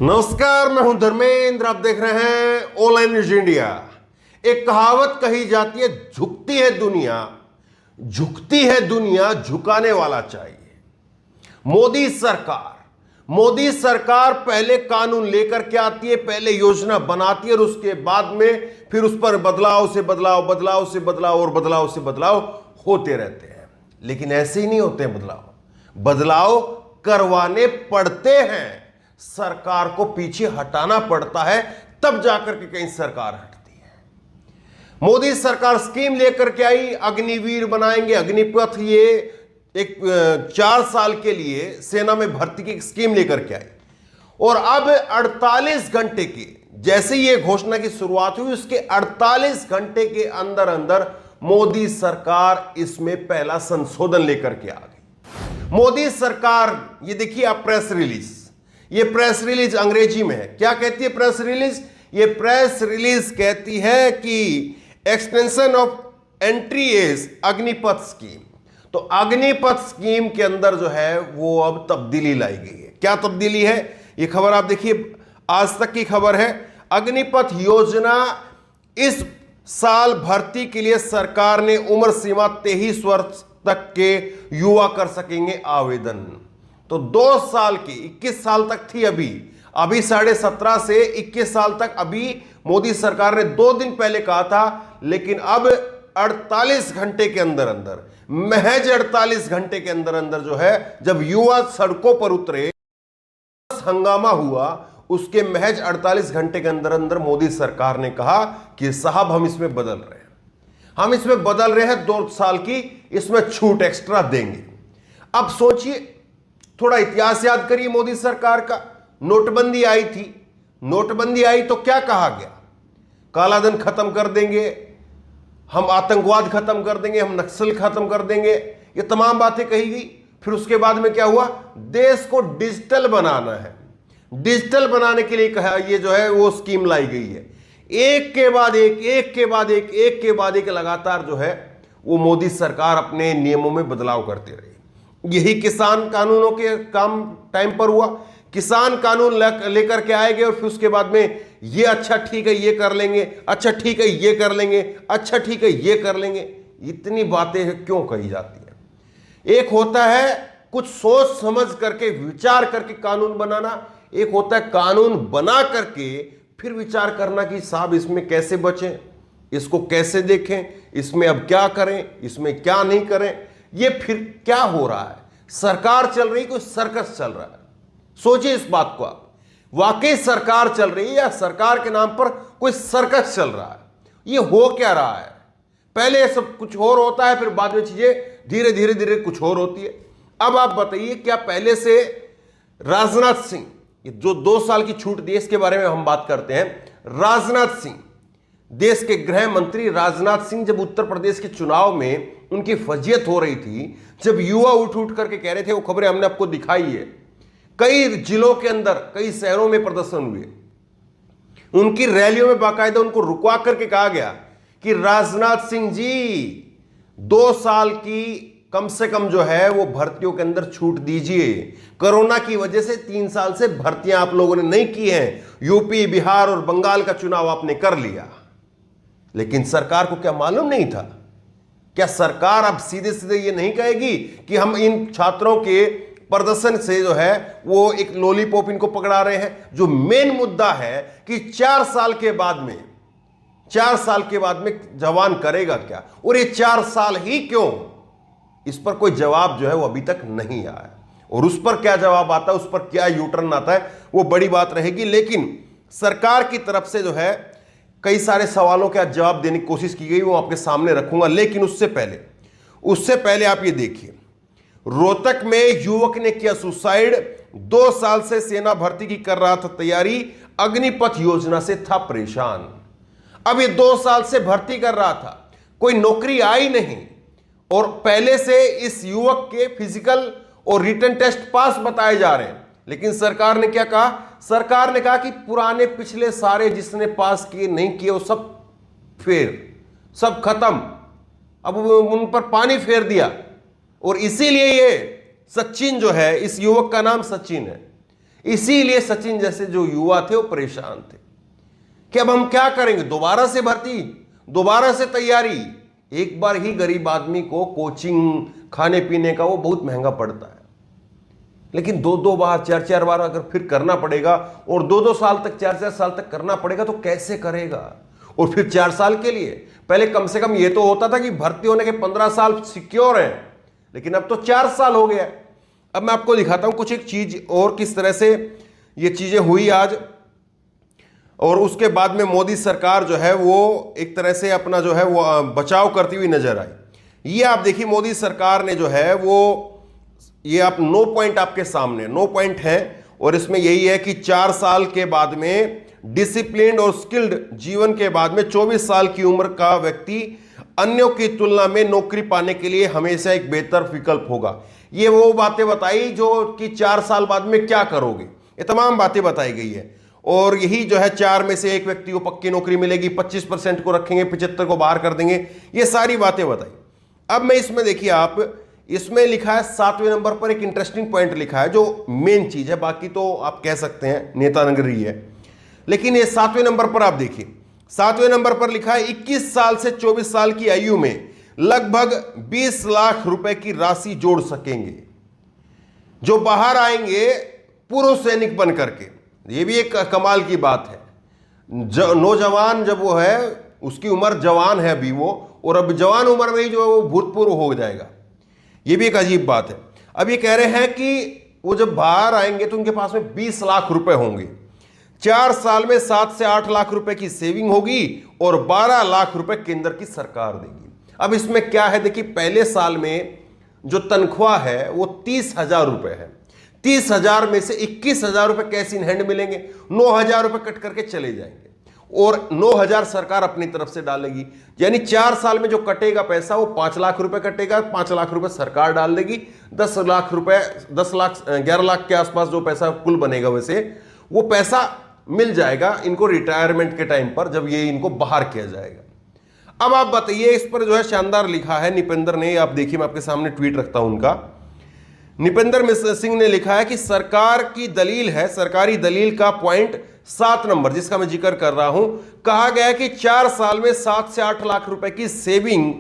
नमस्कार, मैं हूं धर्मेंद्र। आप देख रहे हैं ऑनलाइन न्यूज इंडिया। एक कहावत कही जाती है, झुकती है दुनिया झुकाने वाला चाहिए। मोदी सरकार पहले कानून लेकर के आती है, पहले योजना बनाती है और उसके बाद में फिर उस पर बदलाव से बदलाव और बदलाव से बदलाव होते रहते हैं। लेकिन ऐसे ही नहीं होते हैं, बदलाव करवाने पड़ते हैं। सरकार को पीछे हटाना पड़ता है, तब जाकर के कहीं सरकार हटती है। मोदी सरकार स्कीम लेकर के आई, अग्निवीर बनाएंगे, अग्निपथ। ये एक 4 साल के लिए सेना में भर्ती की स्कीम लेकर के आई और अब 48 घंटे की, जैसे ये घोषणा की शुरुआत हुई उसके 48 घंटे के अंदर अंदर मोदी सरकार इसमें पहला संशोधन लेकर के आ गई। मोदी सरकार, ये देखिए आप प्रेस रिलीज, ये प्रेस रिलीज अंग्रेजी में है। क्या कहती है प्रेस रिलीज? ये प्रेस रिलीज कहती है कि extension of entry age Agnipath scheme. तो अग्निपथ स्कीम के अंदर जो है वो अब तब्दीली लाई गई है। क्या तब्दीली है? ये खबर आप देखिए, आज तक की खबर है। अग्निपथ योजना इस साल भर्ती के लिए सरकार ने उम्र सीमा 23 वर्ष तक के युवा कर सकेंगे आवेदन। तो 2 साल की 21 साल तक थी, अभी 17.5 से 21 साल तक अभी मोदी सरकार ने 2 दिन पहले कहा था, लेकिन अब 48 घंटे के अंदर अंदर, महज 48 घंटे के अंदर अंदर जो है, जब युवा सड़कों पर उतरे, हंगामा हुआ, उसके महज 48 घंटे के अंदर अंदर मोदी सरकार ने कहा कि साहब हम इसमें बदल रहे हैं, 2 साल की इसमें छूट एक्स्ट्रा देंगे। अब सोचिए, थोड़ा इतिहास याद करिए मोदी सरकार का। नोटबंदी आई तो क्या कहा गया? काला धन खत्म कर देंगे, हम आतंकवाद खत्म कर देंगे, हम नक्सल खत्म कर देंगे, ये तमाम बातें कही गई। फिर उसके बाद में क्या हुआ? देश को डिजिटल बनाना है, डिजिटल बनाने के लिए कहा, ये जो है वो स्कीम लाई गई है। एक के बाद एक लगातार जो है वो मोदी सरकार अपने नियमों में बदलाव करते रही। यही किसान कानूनों के काम टाइम पर हुआ। किसान कानून लेकर के आए गए और फिर उसके बाद में ये अच्छा ठीक है ये कर लेंगे, अच्छा ठीक है ये कर लेंगे, अच्छा ठीक है ये कर लेंगे। इतनी बातें क्यों कही जाती है? एक होता है कुछ सोच समझ करके विचार करके कानून बनाना, एक होता है कानून बना करके फिर विचार करना कि साहब इसमें कैसे बचें, इसको कैसे देखें, इसमें अब क्या करें, इसमें क्या नहीं करें। ये फिर क्या हो रहा है? सरकार चल रही, कोई सर्कस चल रहा है। सोचिए इस बात को आप, वाकई सरकार चल रही है या सरकार के नाम पर कोई सर्कस चल रहा है? ये हो क्या रहा है? पहले सब कुछ और होता है, फिर बाद में चीजें धीरे धीरे कुछ और होती है। अब आप बताइए, क्या पहले से राजनाथ सिंह, ये जो 2 साल की छूट दी, इसके बारे में हम बात करते हैं। राजनाथ सिंह, देश के गृह मंत्री राजनाथ सिंह, जब उत्तर प्रदेश के चुनाव में उनकी फजीयत हो रही थी, जब युवा उठ करके कह रहे थे, वो खबरें हमने आपको दिखाई है, कई जिलों के अंदर, कई शहरों में प्रदर्शन हुए, उनकी रैलियों में बाकायदा उनको रुकवा करके कहा गया कि राजनाथ सिंह जी 2 साल की कम से कम जो है वो भर्तियों के अंदर छूट दीजिए। कोरोना की वजह से 3 साल से भर्तियां आप लोगों ने नहीं की हैं, यूपी, बिहार और बंगाल का चुनाव आपने कर लिया। लेकिन सरकार को क्या मालूम नहीं था? क्या सरकार अब सीधे सीधे ये नहीं कहेगी कि हम इन छात्रों के प्रदर्शन से जो है वो एक लॉलीपॉप इनको पकड़ा रहे हैं? जो मेन मुद्दा है कि 4 साल के बाद में जवान करेगा क्या, और ये 4 साल ही क्यों, इस पर कोई जवाब जो है वो अभी तक नहीं आया। और उस पर क्या जवाब आता है, उस पर क्या यूटर्न आता है, वो बड़ी बात रहेगी। लेकिन सरकार की तरफ से जो है कई सारे सवालों का जवाब देने की कोशिश की गई, वो आपके सामने रखूंगा। लेकिन उससे पहले आप ये देखिए, रोहतक में युवक ने किया सुसाइड, 2 साल से सेना भर्ती की कर रहा था तैयारी, अग्निपथ योजना से था परेशान। अब ये 2 साल से भर्ती कर रहा था, कोई नौकरी आई नहीं, और पहले से इस युवक के फिजिकल और रिटन टेस्ट पास बताए जा रहे हैं। लेकिन सरकार ने क्या कहा? सरकार ने कहा कि पुराने पिछले सारे जिसने पास किए नहीं किए वो सब सब खत्म, अब उन पर पानी फेर दिया। और इसीलिए ये सचिन जो है, इस युवक का नाम सचिन है, इसीलिए सचिन जैसे जो युवा थे वो परेशान थे कि अब हम क्या करेंगे, दोबारा से भर्ती, दोबारा से तैयारी। एक बार ही गरीब आदमी को कोचिंग, खाने पीने का वो बहुत महंगा पड़ता है, लेकिन दो दो बार, चार चार बार अगर फिर करना पड़ेगा और दो दो साल तक, चार चार साल तक करना पड़ेगा तो कैसे करेगा। और फिर 4 साल के लिए, पहले कम से कम ये तो होता था कि भर्ती होने के 15 साल सिक्योर हैं, लेकिन अब तो 4 साल हो गया। अब मैं आपको दिखाता हूं कुछ एक चीज और किस तरह से ये चीजें हुई आज, और उसके बाद में मोदी सरकार जो है वो एक तरह से अपना जो है वो बचाव करती हुई नजर आई। ये आप देखिए मोदी सरकार ने जो है वो, ये आप 9 पॉइंट आपके सामने 9 पॉइंट है, और इसमें यही है कि 4 साल के बाद में डिसिप्लिन्ड और स्किल्ड जीवन के बाद में 24 साल की उम्र का व्यक्ति अन्यों की तुलना में नौकरी पाने के लिए हमेशा एक बेहतर विकल्प होगा। ये वो बातें बताई जो कि 4 साल बाद में क्या करोगे, ये तमाम बातें बताई गई है। और यही जो है 4 में से एक व्यक्ति को पक्की नौकरी मिलेगी, 25% को रखेंगे, 75 को बाहर कर देंगे, ये सारी बातें बताई। अब मैं इसमें देखिए, आप इसमें लिखा है 7वें नंबर पर एक इंटरेस्टिंग पॉइंट लिखा है जो मेन चीज है, बाकी तो आप कह सकते हैं नेता नगरी है, लेकिन ये 7वें नंबर पर आप देखिए, 7वें नंबर पर लिखा है 21 साल से 24 साल की आयु में लगभग 20 लाख रुपए की राशि जोड़ सकेंगे जो बाहर आएंगे पूर्व सैनिक बन करके। ये भी एक कमाल की बात है। नौजवान जब वो है, उसकी उम्र जवान है अभी वो, और अब जवान उम्र में ही जो है वो भूतपूर्व हो जाएगा। ये भी एक अजीब बात है। अब ये कह रहे हैं कि वो जब बाहर आएंगे तो उनके पास में 20 लाख रुपए होंगे, 4 साल में 7 से 8 लाख रुपए की सेविंग होगी और 12 लाख रुपए केंद्र की सरकार देगी। अब इसमें क्या है, देखिए पहले साल में जो तनख्वाह है वो 30,000 रुपए है, 30,000 में से 21,000 रुपए कैश इन हैंड मिलेंगे, 9,000 रुपए कट करके चले जाएंगे और 9,000 सरकार अपनी तरफ से डालेगी। यानी 4 साल में जो कटेगा पैसा वो 5 लाख रुपए कटेगा, 5 लाख रुपए सरकार डाल देगी, 10 लाख रुपए, 10 लाख 11 लाख के आसपास जो पैसा कुल बनेगा वैसे वो पैसा मिल जाएगा इनको रिटायरमेंट के टाइम पर, जब ये इनको बाहर किया जाएगा। अब आप बताइए, इस पर जो है शानदार लिखा है निपेंद्र ने, आप देखिए मैं आपके सामने ट्वीट रखता हूं उनका। निपेंद्र मिश्र सिंह ने लिखा है कि सरकार की दलील है, सरकारी दलील का पॉइंट 7 नंबर जिसका मैं जिक्र कर रहा हूं, कहा गया है कि 4 साल में 7 से 8 लाख रुपए की सेविंग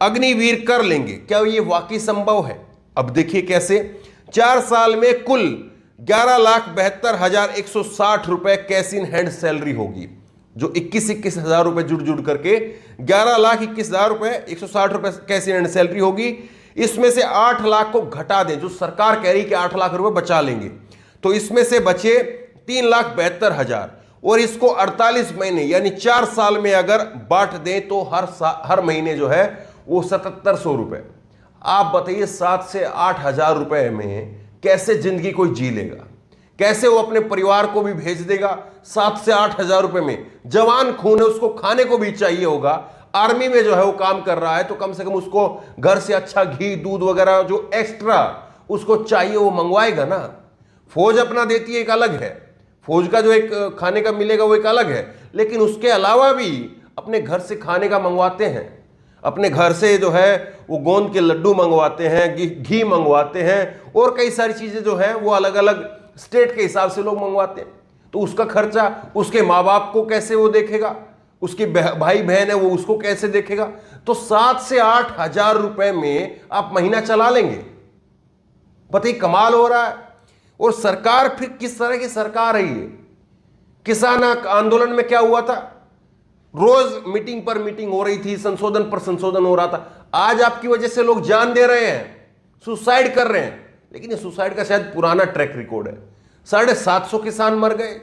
अग्निवीर कर लेंगे। क्या ये वाकई संभव है? अब देखिए कैसे, 4 साल में कुल 11,72,160 रुपए कैश इन हैंड सैलरी होगी, जो 21 हजार रुपए जुड़ करके 11,21,000 रुपए 160 रुपए कैश इन हैंड सैलरी होगी। इसमें से 8 लाख को घटा दें, जो सरकार कह रही कि 8 लाख रुपए बचा लेंगे, तो इसमें से बचे 3,72,000 और इसको 48 महीने यानी 4 साल में अगर बांट दें तो हर महीने जो है वो 7,700 रुपए। आप बताइए 7 से 8 हजार रुपए में कैसे जिंदगी कोई जी लेगा, कैसे वो अपने परिवार को भी भेज देगा 7 से 8 हजार रुपए में। जवान खून है, उसको खाने को भी चाहिए होगा, आर्मी में जो है वो काम कर रहा है तो कम से कम उसको घर से अच्छा घी दूध वगैरह जो एक्स्ट्रा उसको चाहिए वो मंगवाएगा ना। फौज अपना देती है एक अलग है, फौज का जो एक खाने का मिलेगा वो एक अलग है, लेकिन उसके अलावा भी अपने घर से खाने का मंगवाते हैं, अपने घर से जो है वो गोंद के लड्डू मंगवाते हैं, घी मंगवाते हैं और कई सारी चीजें जो है वो अलग अलग स्टेट के हिसाब से लोग मंगवाते हैं। तो उसका खर्चा उसके माँ बाप को कैसे वो देखेगा, उसके भाई बहन है वो उसको कैसे देखेगा। तो 7 से 8 हजार रुपए में आप महीना चला लेंगे, बताइए कमाल हो रहा है। और सरकार फिर किस तरह की सरकार है ये? किसान आंदोलन में क्या हुआ था, रोज मीटिंग पर मीटिंग हो रही थी, संशोधन पर संशोधन हो रहा था। आज आपकी वजह से लोग जान दे रहे हैं, सुसाइड कर रहे हैं, लेकिन ये सुसाइड का शायद पुराना ट्रैक रिकॉर्ड है। 750 किसान मर गए,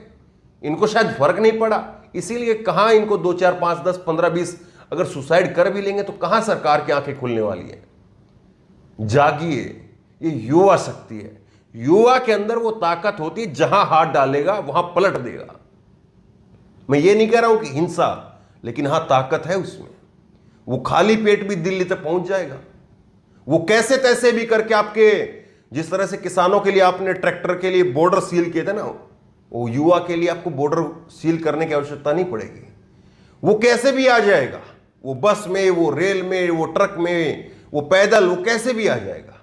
इनको शायद फर्क नहीं पड़ा, इसीलिए कहां इनको 2 4 5 10 15 20 अगर सुसाइड कर भी लेंगे तो कहां सरकार की आंखें खुलने वाली है। जागिए, ये युवा शक्ति है, युवा के अंदर वो ताकत होती है, जहां हाथ डालेगा वहां पलट देगा। मैं ये नहीं कह रहा हूं कि हिंसा, लेकिन हां ताकत है उसमें। वो खाली पेट भी दिल्ली तक पहुंच जाएगा, वो कैसे तैसे भी करके आपके, जिस तरह से किसानों के लिए आपने ट्रैक्टर के लिए बॉर्डर सील किए थे ना, वो युवा के लिए आपको बॉर्डर सील करने की आवश्यकता नहीं पड़ेगी। वो कैसे भी आ जाएगा, वो बस में, वो रेल में, वो ट्रक में, वो पैदल, वो कैसे भी आ जाएगा।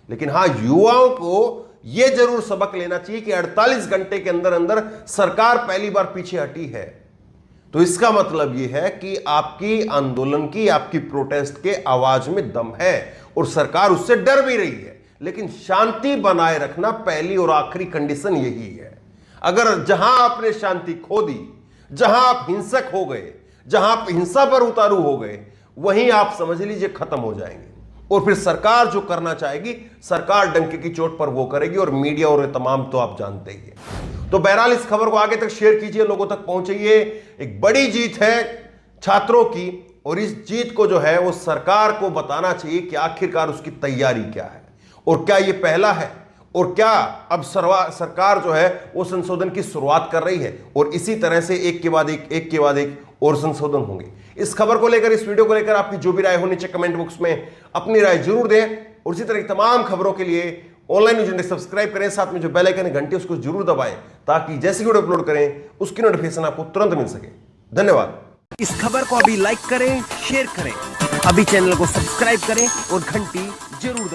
लेकिन हां, युवाओं को यह जरूर सबक लेना चाहिए कि 48 घंटे के अंदर अंदर सरकार पहली बार पीछे हटी है। तो इसका मतलब यह है कि आपकी आंदोलन की, आपकी प्रोटेस्ट के आवाज में दम है और सरकार उससे डर भी रही है। लेकिन शांति बनाए रखना पहली और आखिरी कंडीशन यही है। अगर जहां आपने शांति खो दी, जहां आप हिंसक हो गए, जहां आप हिंसा पर उतारू हो गए, वहीं आप समझ लीजिए खत्म हो जाएंगे। और फिर सरकार जो करना चाहेगी, सरकार डंके की चोट पर वो करेगी, और मीडिया और तमाम तो आप जानते ही हैं। तो बहरहाल इस खबर को आगे तक शेयर कीजिए, लोगों तक पहुंचाइए। एक बड़ी जीत है छात्रों की, और इस जीत को जो है वो सरकार को बताना चाहिए कि आखिरकार उसकी तैयारी क्या है, और क्या ये पहला है, और क्या अब सरकार जो है वो संशोधन की शुरुआत कर रही है, और इसी तरह से एक के बाद एक और संशोधन होंगे। इस खबर को लेकर, इस वीडियो को लेकर आपकी जो भी राय हो नीचे कमेंट बॉक्स में अपनी राय जरूर दें। और इसी तरह की तमाम खबरों के लिए ऑनलाइन न्यूज़ इंडिया सब्सक्राइब करें, साथ में जो बेल आइकन है घंटी उसको जरूर दबाएं, ताकि जैसे वीडियो अपलोड करें उसकी नोटिफिकेशन आपको तुरंत मिल सके। धन्यवाद। इस खबर को अभी लाइक करें, शेयर करें, अभी चैनल को सब्सक्राइब करें और घंटी जरूर